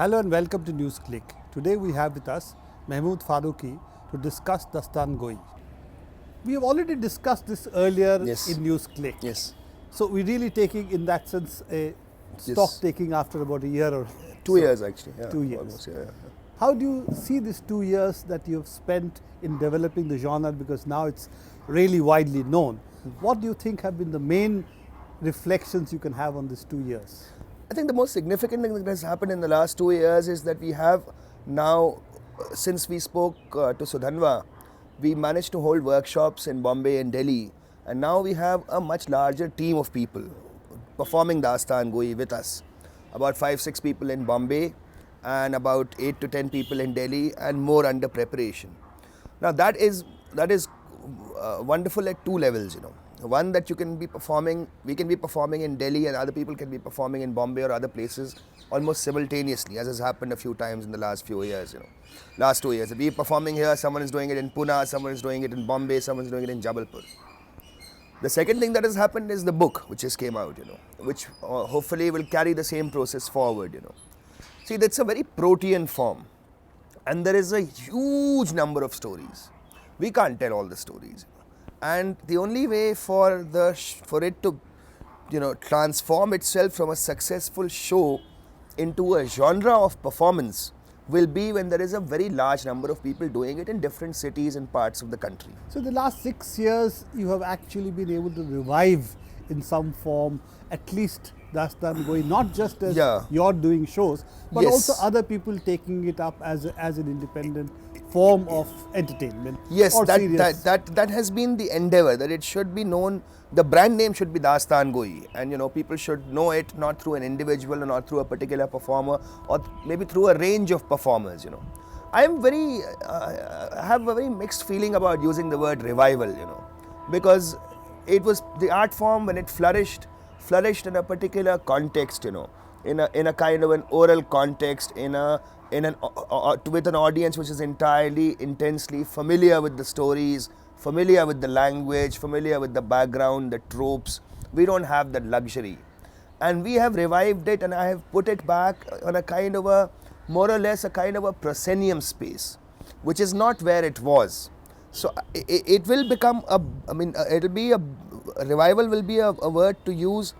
Hello and welcome to Newsclick. Today we have with us Mahmood Farooqui to discuss Dastangoi. We have already discussed this earlier in Newsclick. Yes. So we're really taking, in that sense, a stock taking after about a year or 2 years actually. Yeah, 2 years. Almost, yeah. How do you see these 2 years that you have spent in developing the genre, because now it's really widely known? What do you think have been the main reflections you can have on these 2 years? I think the most significant thing that has happened in the last 2 years is that we have now, since we spoke to Sudhanva, we managed to hold workshops in Bombay and Delhi, and now we have a much larger team of people performing Dastangoi with us. About 5-6 people in Bombay and about 8 to 10 people in Delhi, and more under preparation. Now that is wonderful at two levels, One, that we can be performing in Delhi and other people can be performing in Bombay or other places almost simultaneously, as has happened a few times in the last few years, Last 2 years. We're performing here, someone is doing it in Pune, someone is doing it in Bombay, someone is doing it in Jabalpur. The second thing that has happened is the book which has came out, which hopefully will carry the same process forward, See, that's a very protean form, and there is a huge number of stories. We can't tell all the stories. And the only way for it to, transform itself from a successful show into a genre of performance will be when there is a very large number of people doing it in different cities and parts of the country. So the last 6 years, you have actually been able to revive in some form, at least Dastangoi, not just as you're doing shows, but also other people taking it up as an independent form of entertainment. Yes, that has been the endeavor, that it should be known, the brand name should be Dastangoi, and people should know it not through an individual or not through a particular performer, or maybe through a range of performers, I have a very mixed feeling about using the word revival, because it was the art form when it flourished in a particular context, in a kind of an oral context, with an audience which is entirely, intensely familiar with the stories, familiar with the language, familiar with the background, the tropes. We don't have that luxury. And we have revived it, and I have put it back on a kind of a, more or less a kind of a proscenium space, which is not where it was. So it will become revival will be a word to use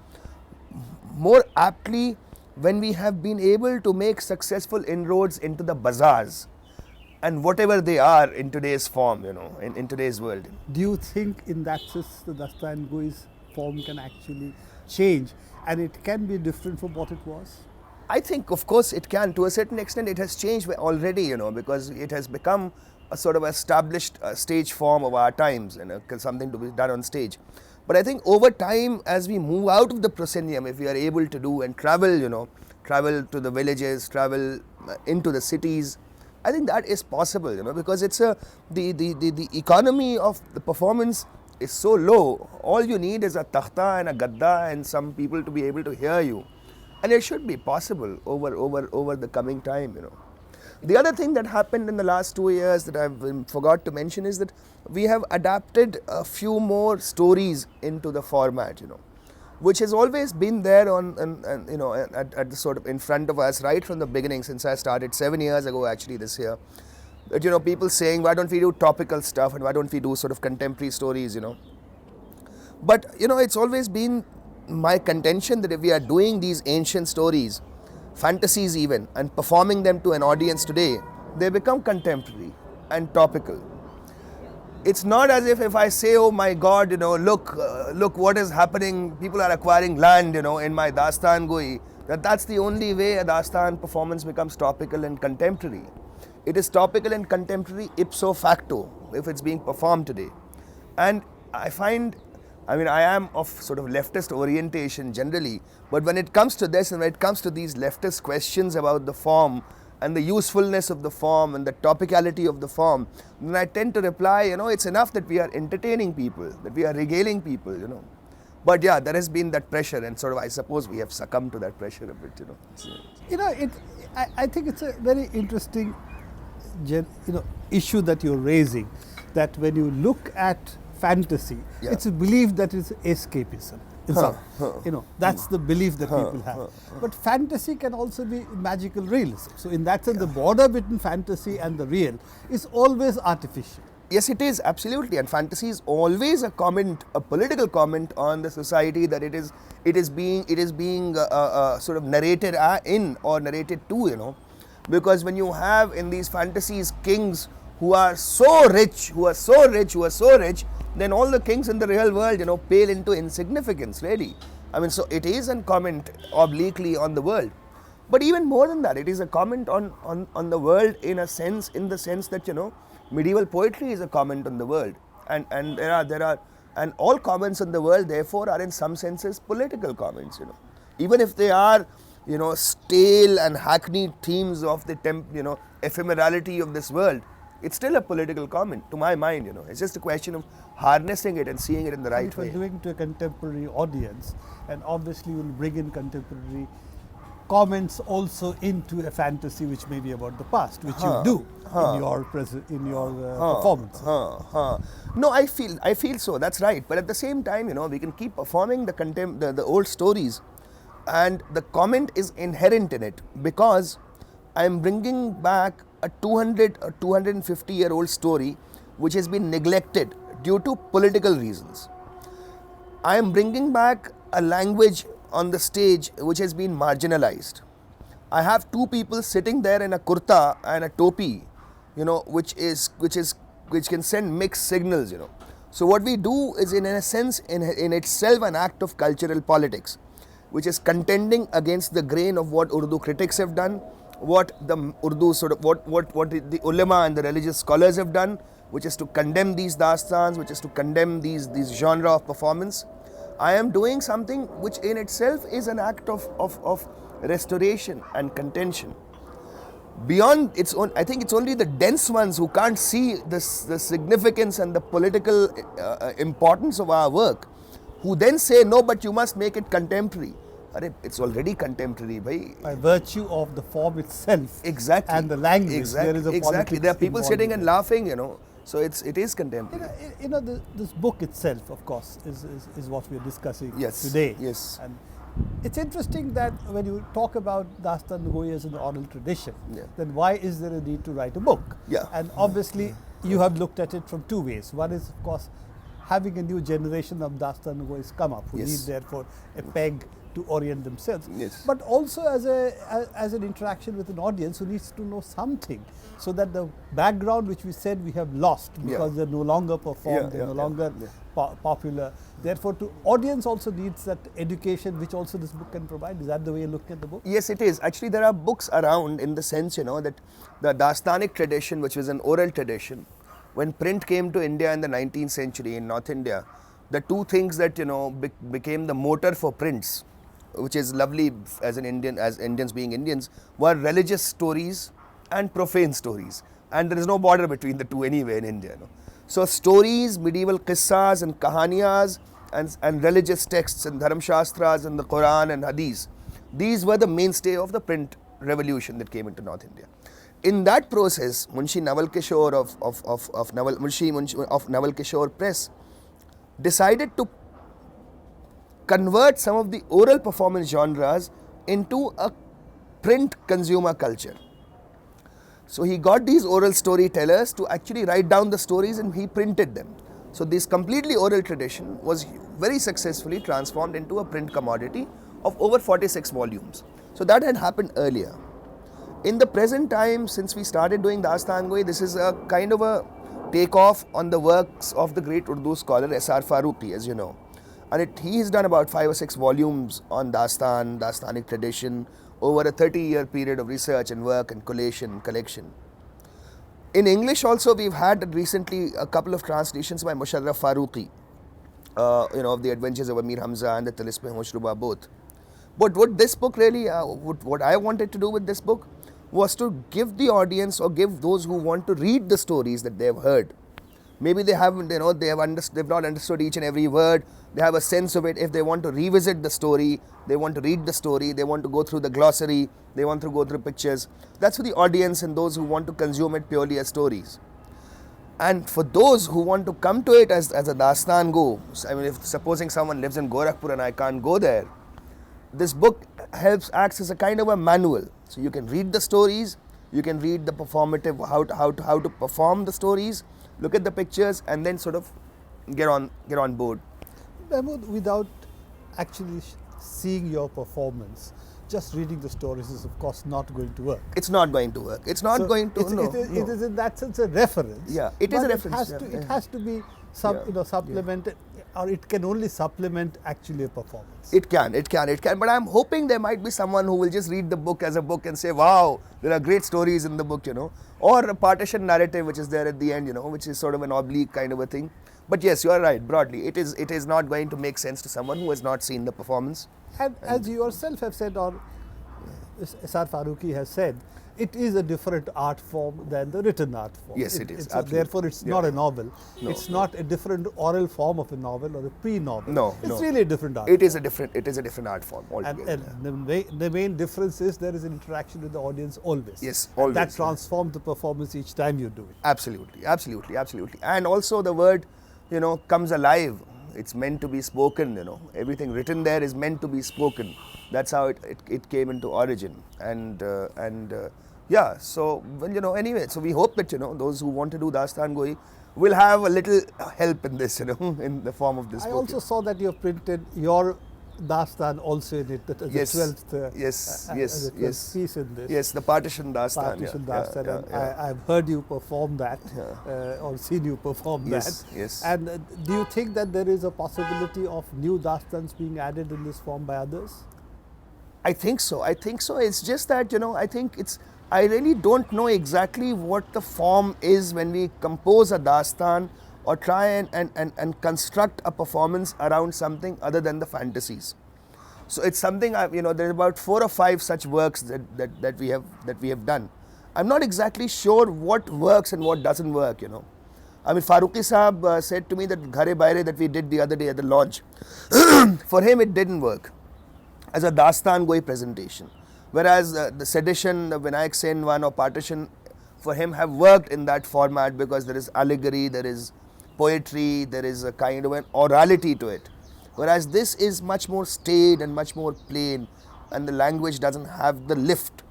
more aptly when we have been able to make successful inroads into the bazaars and whatever they are in today's form, in today's world. Do you think in that sense the Dastangoi's form can actually change and it can be different from what it was? I think, of course, it can. To a certain extent, it has changed already, because it has become a sort of established stage form of our times, something to be done on stage. But I think over time, as we move out of the proscenium, if we are able to do and travel, travel to the villages, travel into the cities, I think that is possible, because it's the economy of the performance is so low. All you need is a takhta and a gadda and some people to be able to hear you, and it should be possible over the coming time, The other thing that happened in the last 2 years that I forgot to mention is that we have adapted a few more stories into the format, which has always been there at the sort of in front of us right from the beginning, since I started 7 years ago actually this year. But people saying, why don't we do topical stuff and why don't we do sort of contemporary stories, But it's always been my contention that if we are doing these ancient stories, fantasies even, and performing them to an audience today, they become contemporary and topical. It's not as if I say, oh my God, look what is happening, people are acquiring land, in my Dastangoi, that's the only way a Dastan performance becomes topical and contemporary. It is topical and contemporary ipso facto if it's being performed today. And I am of sort of leftist orientation generally, but when it comes to this and when it comes to these leftist questions about the form and the usefulness of the form and the topicality of the form, then I tend to reply, it's enough that we are entertaining people, that we are regaling people, But yeah, there has been that pressure, and sort of I suppose we have succumbed to that pressure a bit, I think it's a very interesting, issue that you're raising, that when you look at fantasy, it's believed that it's escapism. in some, that's the belief that people have. But fantasy can also be magical realism. So in that sense, the border between fantasy and the real is always artificial. Yes, it is, absolutely. And fantasy is always a comment, a political comment on the society, that it is being sort of narrated in or narrated to, because when you have in these fantasies kings who are so rich, then all the kings in the real world, pale into insignificance, really. I mean, so it is a comment obliquely on the world. But even more than that, it is a comment on the world in the sense that, medieval poetry is a comment on the world, and and all comments on the world therefore are in some senses political comments, even if they are, stale and hackneyed themes of the ephemerality of this world. It's still a political comment to my mind, It's just a question of harnessing it and seeing it in the right way. If you're doing to a contemporary audience, and obviously you'll bring in contemporary comments also into a fantasy which may be about the past, which you do in your performance. No, I feel so. That's right. But at the same time, we can keep performing the old stories, and the comment is inherent in it, because I am bringing back a 200 or 250-year-old story which has been neglected due to political reasons. I am bringing back a language on the stage which has been marginalized. I have two people sitting there in a kurta and a topi, which can send mixed signals, So what we do is, in a sense, in itself an act of cultural politics, which is contending against the grain of what Urdu critics have done, what the Urdu what the ulama and the religious scholars have done, which is to condemn these dastans, which is to condemn these genre of performance. I am doing something which in itself is an act of restoration and contention. Beyond its own, I think it's only the dense ones who can't see the significance and the political importance of our work, who then say, no, but you must make it contemporary. It's already contemporary, bhai. By virtue of the form itself, exactly, and the language, exactly, there is a exactly. There are people sitting and laughing, So it is contemporary. This book itself, of course, is what we are discussing today. Yes. And it's interesting that when you talk about Dastangoi as an oral tradition, then why is there a need to write a book? Yeah. And obviously, you have looked at it from two ways. One is, of course, having a new generation of Dastangois come up, who need therefore a peg to orient themselves, but also as an interaction with an audience who needs to know something, so that the background which we said we have lost because they're no longer performed, they're no longer popular. Therefore, to audience also needs that education, which also this book can provide. Is that the way you're looking at the book? Yes, it is. Actually, there are books around in the sense, that the Dastanic tradition, which was an oral tradition, when print came to India in the 19th century in North India, the two things that became the motor for prints, which is lovely as Indians being Indians, were religious stories and profane stories, and there is no border between the two anywhere in India. So stories, medieval qissas and kahaniyas, and religious texts and dharam shastras and the Quran and hadith, these were the mainstay of the print revolution that came into North India. In that process, Munshi Naval Kishore of Naval Kishore Press decided to convert some of the oral performance genres into a print consumer culture. So he got these oral storytellers to actually write down the stories, and he printed them. So this completely oral tradition was very successfully transformed into a print commodity of over 46 volumes. So that had happened earlier. In the present time, since we started doing Dastangoi, this is a kind of a takeoff on the works of the great Urdu scholar S.R. Farooqui, as you know. And he has done about 5 or 6 volumes on Dastanic tradition, over a 30-year period of research and work and collation, collection. In English also, we've had recently a couple of translations by Musharraf Farooqui, of the Adventures of Amir Hamza and the Talisman Mushruba both. But what this book really, what I wanted to do with this book was to give the audience, or give those who want to read the stories that they have heard. Maybe they haven't, they've not understood each and every word. They have a sense of it. If they want to revisit the story, they want to read the story, they want to go through the glossary, they want to go through pictures. That's for the audience and those who want to consume it purely as stories. And for those who want to come to it as a Dastango, I mean, if supposing someone lives in Gorakhpur and I can't go there, this book acts as a kind of a manual. So you can read the stories, you can read the performative, how to perform the stories, look at the pictures, and then sort of get on board. Mahmood, without actually seeing your performance, just reading the stories is of course not going to work. It's not going to work. It's not going to. It is in that sense a reference. Yeah, it is a reference. It has to be supplemented, or it can only supplement actually a performance. It can. But I'm hoping there might be someone who will just read the book as a book and say, wow, there are great stories in the book, or a partition narrative which is there at the end, which is sort of an oblique kind of a thing. But yes, you are right, broadly. It is not going to make sense to someone who has not seen the performance. And as you yourself have said, or S.R. Farooqui has said, it is a different art form than the written art form. Yes, it is. Therefore, it's not a novel. No, it's not a different oral form of a novel or a pre-novel. No, it's really a different art. It is a different art form altogether. And the main difference is there is an interaction with the audience always. Yes, always. That transforms the performance each time you do it. Absolutely. And also the word, comes alive. It's meant to be spoken, Everything written there is meant to be spoken. That's how it came into origin. Yeah, so, anyway, so we hope that, those who want to do Dastangoi will have a little help in this, in the form of this book. I also saw that you have printed your Dastan also in it, that as yes. a 12th yes. piece in this. Yes, the Partition Dastan. Partition Dastan. I've heard you perform that, or seen you perform that. Yes. And do you think that there is a possibility of new Dastans being added in this form by others? I think so. It's just that, I really don't know exactly what the form is when we compose a Dastan or try and construct a performance around something other than the fantasies. So it's something, there's about 4 or 5 such works that we have done. I'm not exactly sure what works and what doesn't work, I mean, Farooqui Sahab said to me that Ghare Baire that we did the other day at the lodge, for him it didn't work as a Dastangoi presentation. Whereas the Sedition, the Vinayak Sen one or Partition, for him have worked in that format because there is allegory, there is poetry, there is a kind of an orality to it. Whereas this is much more staid and much more plain, and the language doesn't have the lift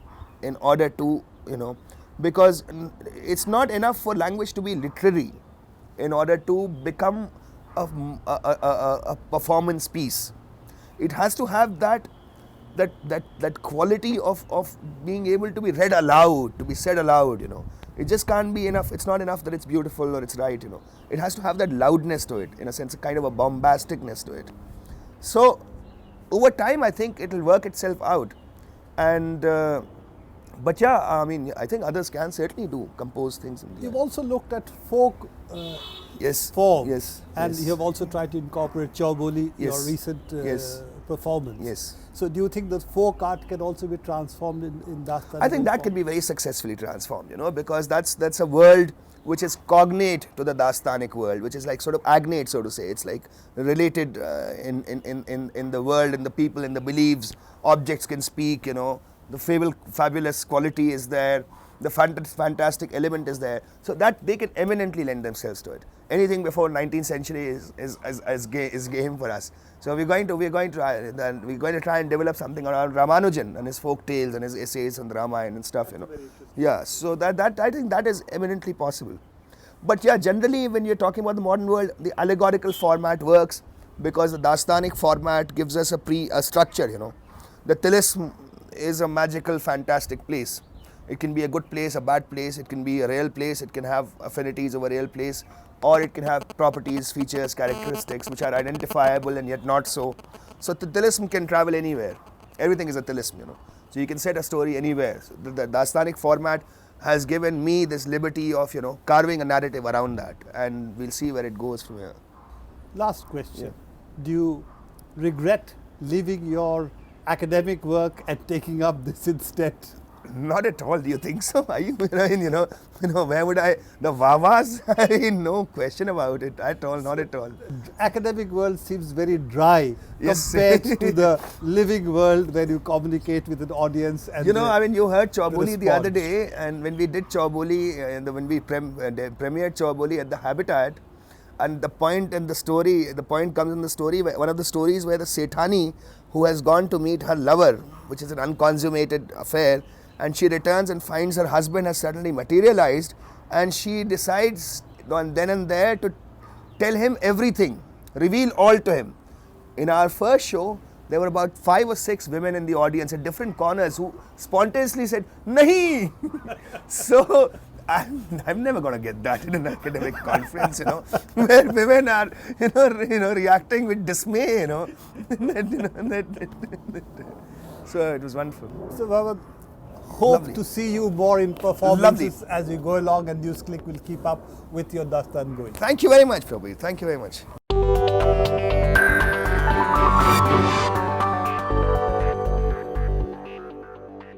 in order to, because it's not enough for language to be literary in order to become a performance piece. It has to have that quality of being able to be read aloud, to be said aloud, It just can't be enough. It's not enough that it's beautiful or it's right, It has to have that loudness to it, in a sense, a kind of a bombasticness to it. So, over time, I think it'll work itself out. And, but yeah, I mean, I think others can certainly compose things. You've also looked at folk form. Yes. And you have also tried to incorporate Chauboli, Yes. your recent performance. Yes. So do you think that folk art can also be transformed in Dastan? I think that can be very successfully transformed, because that's a world which is cognate to the Dastanic world, which is like sort of agnate, so to say. It's like related in the world, in the people, in the beliefs. Objects can speak, the fabulous quality is there, the fantastic element is there, so that they can eminently lend themselves to it. Anything before 19th century is game for us. So we're going to try and develop something around Ramanujan and his folk tales and his essays on the Ramayana and stuff, Yeah, so that I think that is eminently possible. But yeah, generally when you're talking about the modern world, the allegorical format works because the Dastanic format gives us a structure, The tilism is a magical, fantastic place. It can be a good place, a bad place, it can be a real place, it can have affinities of a real place, or it can have properties, features, characteristics which are identifiable and yet not so. So the tilism can travel anywhere. Everything is a tilism, So you can set a story anywhere. So the Dastanic format has given me this liberty of, carving a narrative around that, and we'll see where it goes from here. Last question. Do you regret leaving your academic work and taking up this instead? Not at all. Do you think so? Are you, where would I, the Vavas? No question about it at all, not at all. Academic world seems very dry Yes. compared to the living world where you communicate with an audience. And you heard Chauboli the other response. day, and when we did Chauboli, when we premiered Chauboli at the Habitat, and the point comes in the story, one of the stories where the Sethani, who has gone to meet her lover, which is an unconsummated affair, and she returns and finds her husband has suddenly materialized, and she decides then and there to tell him everything, reveal all to him. In our first show, there were about 5 or 6 women in the audience at different corners who spontaneously said, "Nahi!" So I'm never going to get that in an academic conference, where women are, reacting with dismay, So it was wonderful. So, Baba, hope Lovely. to see you more in performances as we go along, and Newsclick will keep up with your Dastangoi. Thank you very much, Prabhu. Thank you very much.